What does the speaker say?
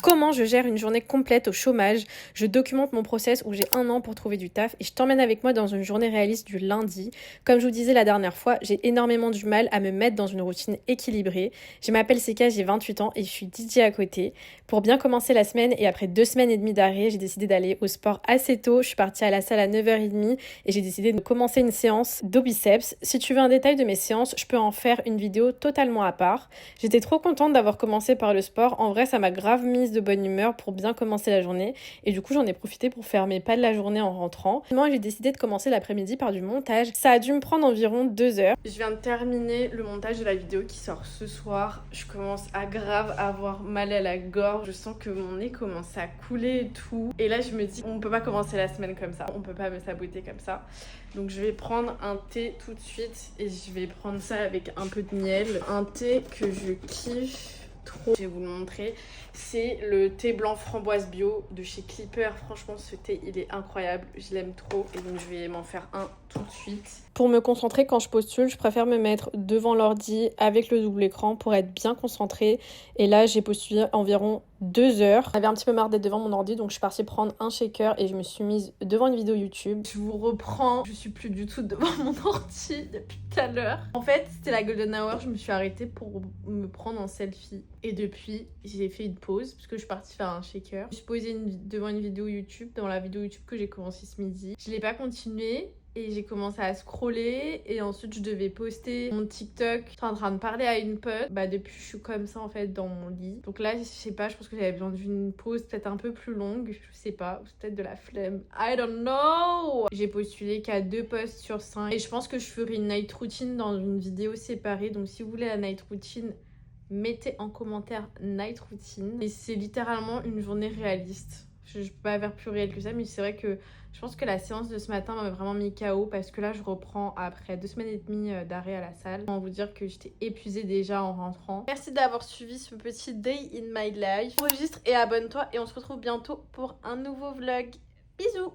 comment je gère une journée complète au chômage. Je documente mon process où j'ai 1 an pour trouver du taf et je t'emmène avec moi dans une journée réaliste du lundi. Comme je vous disais la dernière fois, j'ai énormément du mal à me mettre dans une routine équilibrée. Je m'appelle Seka, j'ai 28 ans et je suis DJ à côté. Pour bien commencer la semaine et après 2 semaines et demie d'arrêt, j'ai décidé d'aller au sport assez tôt. Je suis partie à la salle à 9h30 et j'ai décidé de commencer une séance d'au biceps. Si tu veux un détail de mes séances, je peux en faire une vidéo totalement à part. J'étais trop contente d'avoir commencé par le sport. En vrai, ça m'a grave mise de bonne humeur pour bien commencer la journée. Et du coup, j'en ai profité pour faire mes pas de la journée en rentrant. Moi, j'ai décidé de commencer l'après-midi par du montage. Ça a dû me prendre environ 2 heures. Je viens de terminer le montage de la vidéo qui sort ce soir. Je commence à grave avoir mal à la gorge. Je sens que mon nez commence à couler et tout. Et là, je me dis, on peut pas commencer la semaine comme ça. On peut pas me saboter comme ça. Donc je vais prendre un thé tout de suite et je vais prendre ça avec un peu de miel. Un thé que je kiffe trop. Je vais vous le montrer. C'est le thé blanc framboise bio de chez Clipper. Franchement, ce thé, il est incroyable. Je l'aime trop et donc je vais m'en faire un tout de suite. Pour me concentrer quand je postule, je préfère me mettre devant l'ordi avec le double écran pour être bien concentrée. Et là, j'ai postulé environ 2 heures. J'avais un petit peu marre d'être devant mon ordi, donc je suis partie prendre un shaker et je me suis mise devant une vidéo YouTube. Je vous reprends, je suis plus du tout devant mon ordi depuis tout à l'heure. En fait, c'était la golden hour, je me suis arrêtée pour me prendre en selfie. Et depuis, j'ai fait une pause parce que je suis partie faire un shaker. Je suis posée devant une vidéo YouTube, dans la vidéo YouTube que j'ai commencé ce midi. Je l'ai pas continuée. Et j'ai commencé à scroller et ensuite je devais poster mon TikTok. J'étais en train de parler à une pote. Depuis je suis comme ça en fait dans mon lit. Donc là je sais pas, je pense que j'avais besoin d'une pause peut-être un peu plus longue. Je sais pas, ou peut-être de la flemme. I don't know. J'ai postulé qu'à 2 posts sur 5. Et je pense que je ferai une night routine dans une vidéo séparée. Donc si vous voulez la night routine, mettez en commentaire night routine. Et c'est littéralement une journée réaliste. Je peux pas faire plus réel que ça, mais c'est vrai que je pense que la séance de ce matin m'a vraiment mis KO parce que là, je reprends après 2 semaines et demie d'arrêt à la salle. Je vais vous dire que j'étais épuisée déjà en rentrant. Merci d'avoir suivi ce petit day in my life. Enregistre et abonne-toi et on se retrouve bientôt pour un nouveau vlog. Bisous!